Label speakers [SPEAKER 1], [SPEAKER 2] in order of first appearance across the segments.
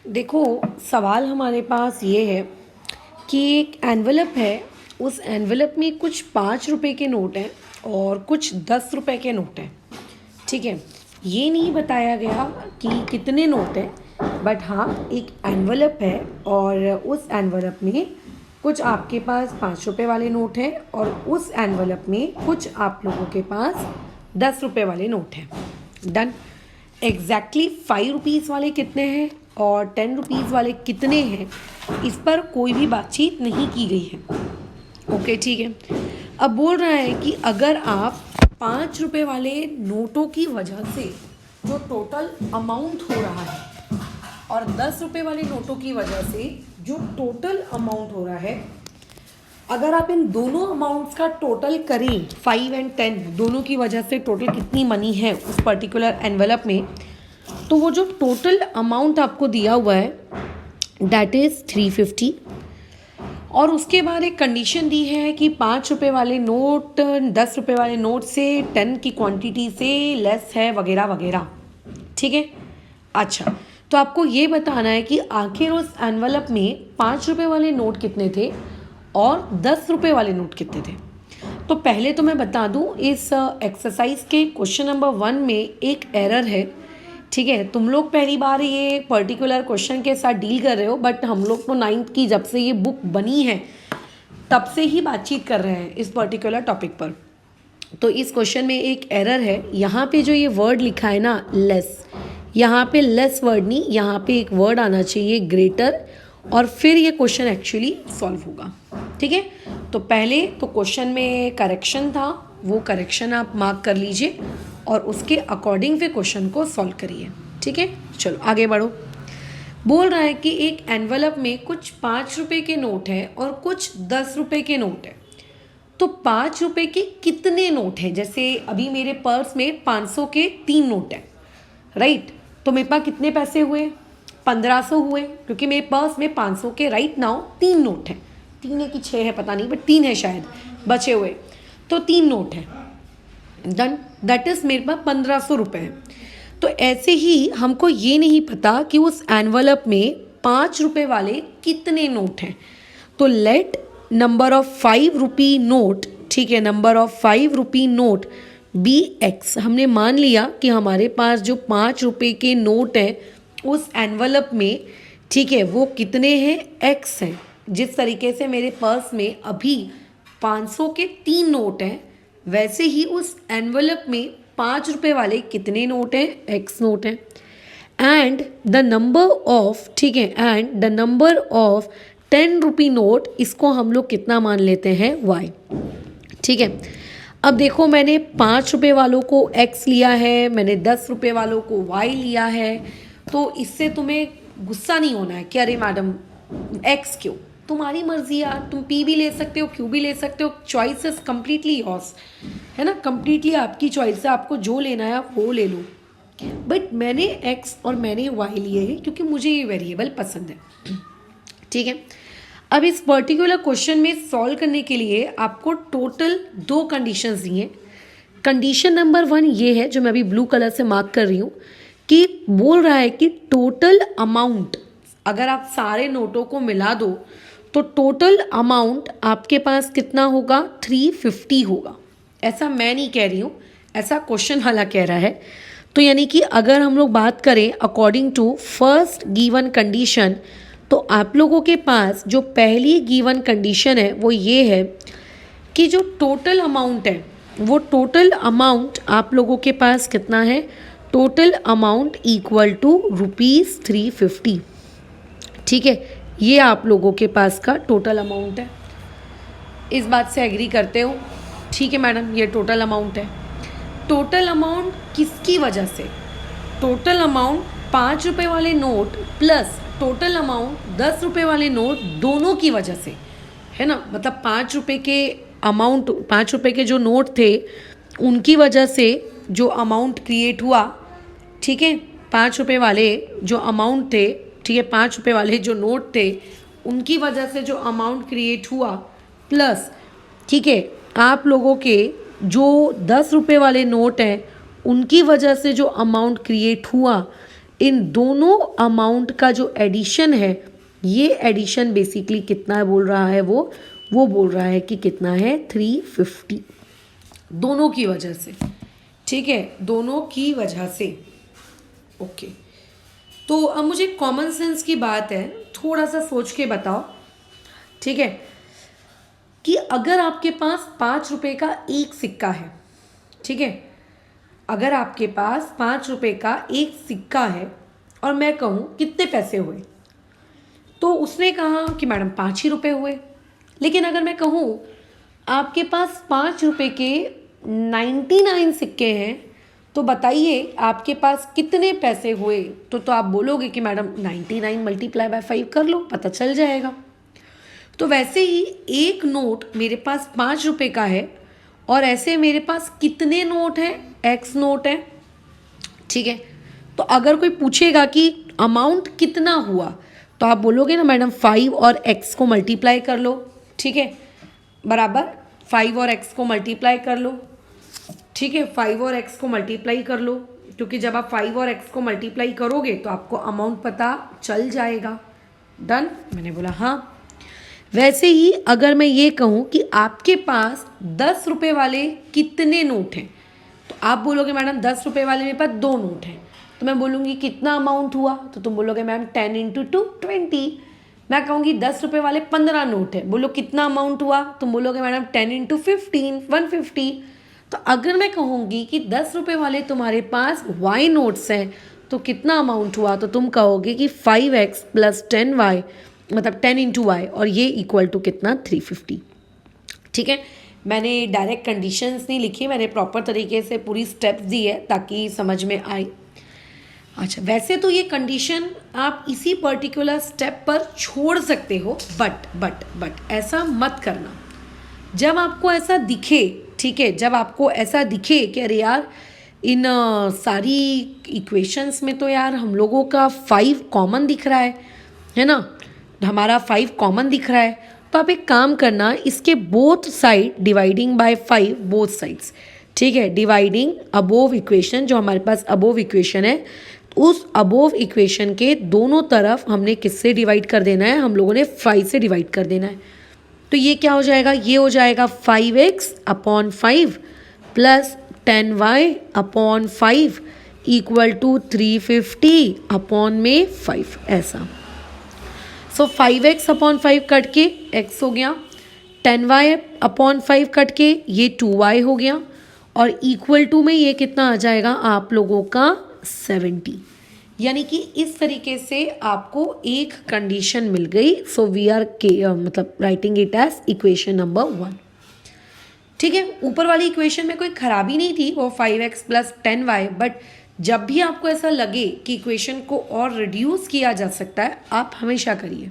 [SPEAKER 1] देखो, सवाल हमारे पास ये है कि एक एनवलप है। उस एनवलप में कुछ 5 रुपए के नोट हैं और कुछ 10 रुपए के नोट हैं। ठीक है, ये नहीं बताया गया कि कितने नोट हैं, बट हाँ, एक एनवलप है और उस एनवलप में कुछ आपके पास 5 रुपए वाले नोट हैं और उस एनवलप में कुछ आप लोगों के पास 10 रुपए वाले नोट हैं। डन। एग्जैक्टली 5 रुपीज़ वाले कितने हैं और 10 रुपीज़ वाले कितने हैं, इस पर कोई भी बातचीत नहीं की गई है। ओके, ठीक है। अब बोल रहा है कि अगर आप 5 रुपए वाले नोटों की वजह से जो टोटल अमाउंट हो रहा है और 10 रुपए वाले नोटों की वजह से जो टोटल अमाउंट हो रहा है, अगर आप इन दोनों अमाउंट्स का टोटल करें 5 और 10 दोनों की वजह से टोटल कितनी मनी है उस पर्टिकुलर एनवेलप में, तो वो जो टोटल अमाउंट आपको दिया हुआ है दैट इज़ 350। और उसके बाद एक कंडीशन दी है कि 5 रुपए वाले नोट 10 रुपए वाले नोट से 10 की क्वांटिटी से लेस है वगैरह वगैरह। ठीक है। अच्छा, तो आपको ये बताना है कि आखिर उस एनवलप में 5 रुपए वाले नोट कितने थे और 10 रुपए वाले नोट कितने थे। तो पहले तो मैं बता दूं, इस एक्सरसाइज के क्वेश्चन नंबर 1 में एक एरर है। ठीक है, तुम लोग पहली बार ये पर्टिकुलर क्वेश्चन के साथ डील कर रहे हो, बट हम लोग तो 9th की जब से ये बुक बनी है तब से ही बातचीत कर रहे हैं इस पर्टिकुलर टॉपिक पर। तो इस क्वेश्चन में एक एरर है। यहाँ पे जो ये वर्ड लिखा है ना लेस, यहाँ पे लेस वर्ड नहीं, यहाँ पे एक वर्ड आना चाहिए ग्रेटर, और फिर ये क्वेश्चन एक्चुअली सॉल्व होगा। ठीक है, तो पहले तो क्वेश्चन में करेक्शन था, वो करेक्शन आप मार्क कर लीजिए और उसके अकॉर्डिंग फिर क्वेश्चन को सॉल्व करिए। ठीक है, चलो आगे बढ़ो। बोल रहा है कि एक एनवलप में कुछ 5 रुपए के नोट है और कुछ 10 रुपए के नोट है। तो 5 रुपए के कितने नोट हैं? जैसे अभी मेरे पर्स में 500 के 3 नोट हैं, राइट। तो मेरे पास कितने पैसे हुए? 1500 हुए, क्योंकि मेरे पर्स में 500 के राइट नाउ 3 नोट हैं। 3 है कि 6 है पता नहीं, बट 3 है शायद बचे हुए, तो 3 नोट हैं। डन, दैट इज मेरे पास 1500 रुपये हैं। तो ऐसे ही हमको ये नहीं पता कि उस एनवलप में 5 रुपए वाले कितने नोट हैं। तो let number of 5 rupee note, ठीक है, number of 5 rupee note be X. हमने मान लिया कि हमारे पास जो 5 रुपए के नोट हैं उस एनवलप में, ठीक है, वो कितने हैं? एक्स हैं। जिस तरीके से मेरे पर्स में अभी 500 के 3 नोट हैं, वैसे ही उस एनवलप में 5 रुपए वाले कितने नोट हैं? एक्स नोट हैं। एंड द नंबर ऑफ, ठीक है, and the number of 10 rupee note, इसको हम लोग कितना मान लेते हैं? वाई। ठीक है, अब देखो, मैंने 5 रुपए वालों को एक्स लिया है, मैंने 10 रुपए वालों को वाई लिया है। तो इससे तुम्हें गुस्सा नहीं होना है कि अरे मैडम एक्स क्यों। तुम्हारी मर्जी यार, तुम पी भी ले सकते हो, क्यू भी ले सकते हो, चॉइस इज कम्प्लीटली योर्स, है ना। कम्प्लीटली आपकी चॉइस है, आपको जो लेना है आप वो ले लो। बट मैंने एक्स और मैंने वाई लिए हैं क्योंकि मुझे ये वेरिएबल पसंद है। ठीक है, अब इस पर्टिकुलर क्वेश्चन में सॉल्व करने के लिए आपको टोटल 2 कंडीशंस दी हैं। कंडीशन नंबर 1 ये है, जो मैं अभी ब्लू कलर से मार्क कर रही हूँ, कि बोल रहा है कि टोटल अमाउंट, अगर आप सारे नोटों को मिला दो तो टोटल अमाउंट आपके पास कितना होगा? 350 होगा। ऐसा मैं नहीं कह रही हूँ, ऐसा क्वेश्चन वाला कह रहा है। तो यानी कि अगर हम लोग बात करें according to first given condition, तो आप लोगों के पास जो पहली गिवन कंडीशन है वो ये है कि जो टोटल अमाउंट है, वो टोटल अमाउंट आप लोगों के पास कितना है? Total amount equal to ₹350। ठीक है, ये आप लोगों के पास का टोटल अमाउंट है। इस बात से एग्री करते हो? ठीक है मैडम, ये टोटल अमाउंट है। टोटल अमाउंट किसकी वजह से? टोटल अमाउंट 5 रुपए वाले नोट प्लस टोटल अमाउंट 10 रुपए वाले नोट, दोनों की वजह से, है ना। मतलब 5 रुपए के अमाउंट, 5 रुपए के जो नोट थे उनकी वजह से जो अमाउंट क्रिएट हुआ, ठीक है, 5 रुपए वाले जो अमाउंट थे, ठीक है, 5 रुपए वाले जो नोट थे उनकी वजह से जो अमाउंट क्रिएट हुआ, प्लस, ठीक है, आप लोगों के जो 10 रुपए वाले नोट हैं उनकी वजह से जो अमाउंट क्रिएट हुआ, इन दोनों अमाउंट का जो एडिशन है, ये एडिशन बेसिकली कितना बोल रहा है, वो बोल रहा है कि कितना है 350, दोनों की वजह से। ठीक है, दोनों की वजह से। ओके, तो अब मुझे कॉमन सेंस की बात है, थोड़ा सा सोच के बताओ। ठीक है, कि अगर आपके पास 5 रुपए का एक सिक्का है, ठीक है, अगर आपके पास 5 रुपए का एक सिक्का है और मैं कहूँ कितने पैसे हुए, तो उसने कहा कि मैडम 5 ही रुपए हुए। लेकिन अगर मैं कहूँ आपके पास 5 रुपए के 99 सिक्के हैं, तो बताइए आपके पास कितने पैसे हुए। तो आप बोलोगे कि मैडम 99 मल्टीप्लाई बाय 5 कर लो, पता चल जाएगा। तो वैसे ही एक नोट मेरे पास 5 रुपए का है और ऐसे मेरे पास कितने नोट हैं, एक्स नोट है। ठीक है, तो अगर कोई पूछेगा कि अमाउंट कितना हुआ, तो आप बोलोगे ना मैडम 5 और x को मल्टीप्लाई कर लो। ठीक है, बराबर 5 और x को मल्टीप्लाई कर लो। ठीक है, 5 और x को मल्टीप्लाई कर लो, क्योंकि जब आप 5 और x को मल्टीप्लाई करोगे तो आपको अमाउंट पता चल जाएगा। डन, मैंने बोला हाँ। वैसे ही अगर मैं ये कहूँ कि आपके पास 10 रुपए वाले कितने नोट हैं, तो आप बोलोगे मैडम 10 रुपए वाले मेरे पास 2 नोट हैं। तो मैं बोलूँगी कितना अमाउंट हुआ, तो तुम बोलोगे मैम 10 इंटू 2 20। मैं कहूँगी 10 रुपए वाले 15 नोट है, बोलो कितना अमाउंट हुआ, तुम बोलोगे मैडम 10 इंटू 15 150। तो अगर मैं कहूँगी कि 10 रुपए वाले तुम्हारे पास वाई नोट्स हैं, तो कितना अमाउंट हुआ, तो तुम कहोगे कि 5x प्लस 10y, मतलब 10 इंटू वाई, और ये इक्वल टू कितना 350। ठीक है, मैंने डायरेक्ट कंडीशंस नहीं लिखी, मैंने प्रॉपर तरीके से पूरी स्टेप्स दी है ताकि समझ में आए। अच्छा, वैसे तो ये कंडीशन आप इसी पर्टिकुलर स्टेप पर छोड़ सकते हो, बट ऐसा मत करना। जब आपको ऐसा दिखे, ठीक है, जब आपको ऐसा दिखे कि अरे यार इन सारी इक्वेशंस में तो यार हम लोगों का 5 कॉमन दिख रहा है ना, हमारा 5 कॉमन दिख रहा है, तो आप एक काम करना, इसके both side dividing by 5 both sides. ठीक है, डिवाइडिंग अबोव इक्वेशन, जो हमारे पास अबोव इक्वेशन है, उस अबोव इक्वेशन के दोनों तरफ हमने किससे डिवाइड कर देना है, हम लोगों ने 5 से डिवाइड कर देना है। तो ये क्या हो जाएगा, ये हो जाएगा 5x upon 5 plus 10y upon 5 equal to 350 upon में 5, ऐसा। सो 5x अपॉन 5 कट के x हो गया, 10y अपॉन 5 कट के ये 2y हो गया, और इक्वल टू में ये कितना आ जाएगा आप लोगों का 70। यानी कि इस तरीके से आपको एक कंडीशन मिल गई। सो वी आर मतलब writing it as equation number 1। ठीक है, ऊपर वाली इक्वेशन में कोई खराबी नहीं थी, वो 5x प्लस 10y, बट जब भी आपको ऐसा लगे कि इक्वेशन को और रिड्यूस किया जा सकता है, आप हमेशा करिए।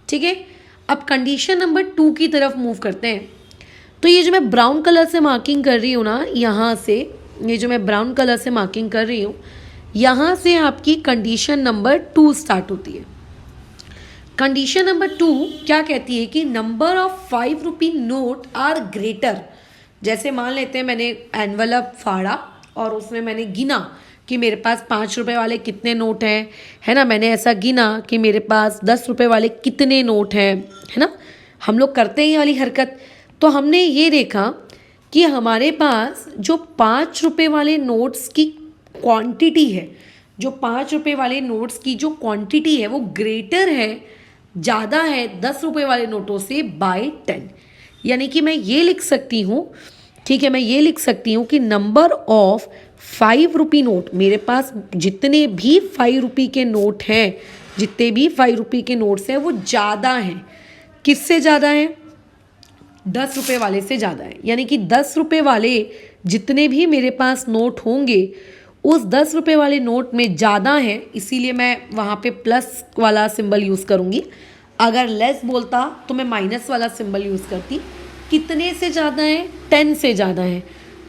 [SPEAKER 1] ठीक है, अब कंडीशन नंबर 2 की तरफ मूव करते हैं। तो ये जो मैं ब्राउन कलर से मार्किंग कर रही हूँ ना, यहाँ से ये जो मैं ब्राउन कलर से मार्किंग कर रही हूँ, यहाँ से आपकी कंडीशन नंबर 2 स्टार्ट होती है। कंडीशन नंबर 2 क्या कहती है कि number of 5 rupee note are greater. जैसे मान लेते हैं मैंने एनवलप फाड़ा और उसमें मैंने गिना कि मेरे पास 5 रुपए वाले कितने नोट हैं, है ना, मैंने ऐसा गिना कि मेरे पास 10 रुपए वाले कितने नोट हैं, है ना, हम लोग करते हैं ये वाली हरकत। तो हमने ये देखा कि हमारे पास जो 5 रुपए वाले नोट्स की क्वांटिटी है, जो 5 रुपए वाले नोट्स की जो क्वांटिटी है वो ग्रेटर है, ज़्यादा है 10 रुपए वाले नोटों से बाय 10। यानी कि मैं ये लिख सकती हूँ, ठीक है, मैं ये लिख सकती हूँ कि नंबर ऑफ 5 रुपी नोट, मेरे पास जितने भी 5 रुपी के नोट हैं, जितने भी 5 रुपी के नोट्स हैं वो ज़्यादा हैं। किससे ज़्यादा हैं, 10 रुपए वाले से ज़्यादा है। यानी कि 10 रुपए वाले जितने भी मेरे पास नोट होंगे, उस 10 रुपए वाले नोट में ज़्यादा हैं, इसीलिए मैं वहाँ पे प्लस वाला सिंबल यूज़ करूँगी। अगर लेस बोलता तो मैं माइनस वाला सिंबल यूज़ करती। कितने से ज़्यादा है, 10 से ज़्यादा है।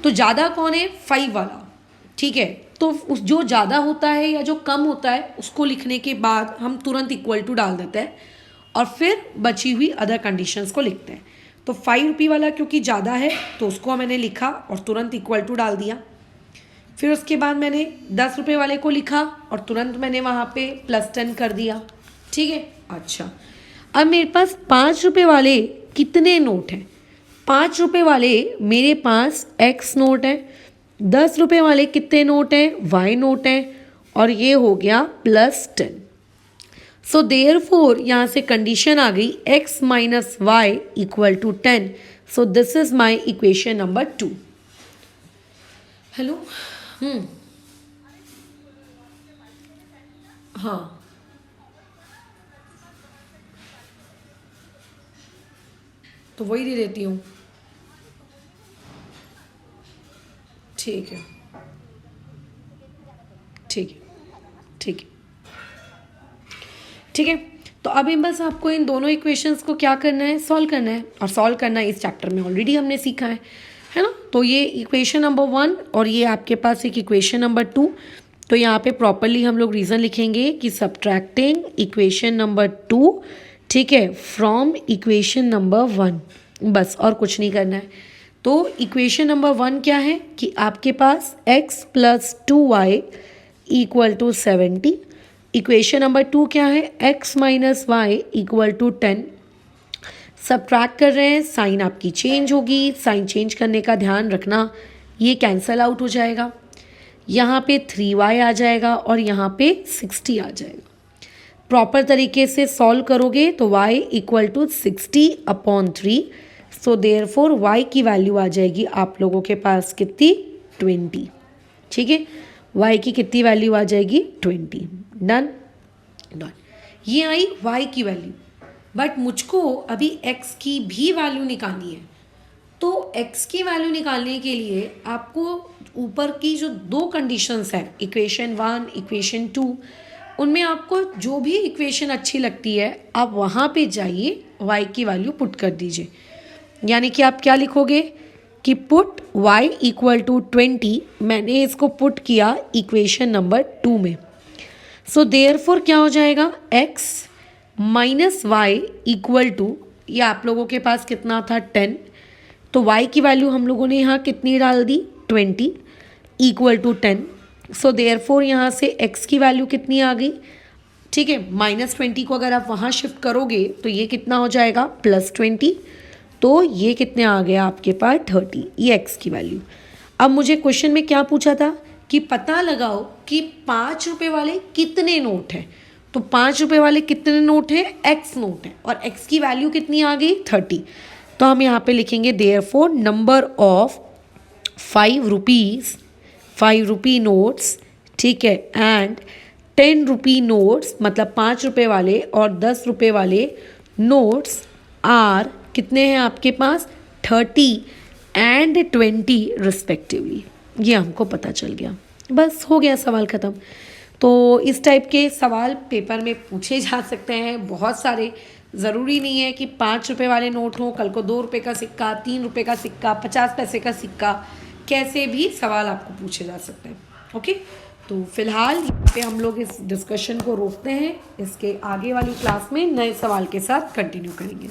[SPEAKER 1] तो ज़्यादा कौन है, 5 वाला। ठीक है, तो उस जो ज़्यादा होता है या जो कम होता है उसको लिखने के बाद हम तुरंत इक्वल टू डाल देते हैं और फिर बची हुई अदर कंडीशंस को लिखते हैं। तो 5 रुपी वाला क्योंकि ज़्यादा है तो उसको मैंने लिखा और तुरंत इक्वल टू डाल दिया। फिर उसके बाद मैंने 10 रुपये वाले को लिखा और तुरंत मैंने वहाँ पे +10 कर दिया। ठीक है, अच्छा अब मेरे पास 5 रुपये वाले कितने नोट हैं? 5 रुपये वाले मेरे पास x नोट है, 10 रुपये वाले कितने नोट हैं? y नोट हैं, और ये हो गया +10। सो देयरफॉर यहाँ से कंडीशन आ गई x minus Y equal to 10। So this is my equation number 2। Hello, हाँ तो वही दे देती हूँ। ठीक है, ठीक है, ठीक है, ठीक है। तो अभी बस आपको इन दोनों इक्वेशंस को क्या करना है? सॉल्व करना है। और सॉल्व करना इस चैप्टर में ऑलरेडी हमने सीखा है ना। तो ये इक्वेशन नंबर 1 और ये आपके पास एक इक्वेशन नंबर 2। तो यहाँ पे प्रॉपरली हम लोग रीज़न लिखेंगे कि सब्ट्रैक्टिंग इक्वेशन नंबर 2, ठीक है, फ्रॉम इक्वेशन नंबर 1, बस और कुछ नहीं करना है। तो इक्वेशन नंबर 1 क्या है कि आपके पास x plus 2y equal to 70। Equation number 2 क्या है? x minus Y equal to 10। Subtract कर रहे हैं, साइन आपकी चेंज होगी। साइन चेंज करने का ध्यान रखना, ये कैंसल आउट हो जाएगा। यहाँ पे 3y आ जाएगा और यहाँ पे 60 आ जाएगा। प्रॉपर तरीके से सॉल्व करोगे तो y equal to 60/3। So therefore y की वैल्यू आ जाएगी आप लोगों के पास कितनी? 20। ठीक है, y की कितनी वैल्यू आ जाएगी? 20। Done, done. ये आई y की वैल्यू, बट मुझको अभी x की भी वैल्यू निकालनी है। तो x की वैल्यू निकालने के लिए आपको ऊपर की जो 2 कंडीशंस हैं, इक्वेशन 1, इक्वेशन 2, उनमें आपको जो भी इक्वेशन अच्छी लगती है आप वहाँ पे जाइए, y की वैल्यू पुट कर दीजिए। यानी कि आप क्या लिखोगे कि पुट y इक्वल टू 20। मैंने इसको पुट किया इक्वेशन नंबर 2 में। सो देयरफॉर क्या हो जाएगा? x minus Y equal to, ये आप लोगों के पास कितना था? 10। तो y की वैल्यू हम लोगों ने यहाँ कितनी डाल दी? 20 इक्वल टू 10। सो देयरफॉर यहाँ से x की वैल्यू कितनी आ गई? ठीक है, -20 को अगर आप वहाँ शिफ्ट करोगे तो ये कितना हो जाएगा? +20। तो ये कितने आ गया आपके पास? 30। ये x की वैल्यू। अब मुझे क्वेश्चन में क्या पूछा था कि पता लगाओ कि 5 रुपये वाले कितने नोट हैं। तो 5 रुपये वाले कितने नोट हैं? x नोट हैं, और x की वैल्यू कितनी आ गई? 30। तो हम यहाँ पे लिखेंगे therefore number of 5 rupee notes, ठीक है, एंड 10 रुपी नोट्स, मतलब 5 रुपये वाले और 10 रुपये वाले नोट्स आर कितने हैं आपके पास? 30 एंड 20 रिस्पेक्टिवली। ये हमको पता चल गया, बस हो गया, सवाल ख़त्म। तो इस टाइप के सवाल पेपर में पूछे जा सकते हैं बहुत सारे। ज़रूरी नहीं है कि 5 रुपये वाले नोट हों, कल को 2 रुपये का सिक्का, 3 रुपये का सिक्का, 50 पैसे का सिक्का, कैसे भी सवाल आपको पूछे जा सकते हैं। ओके, तो फिलहाल यहाँ पे हम लोग इस डिस्कशन को रोकते हैं। इसके आगे वाली क्लास में नए सवाल के साथ कंटिन्यू करेंगे।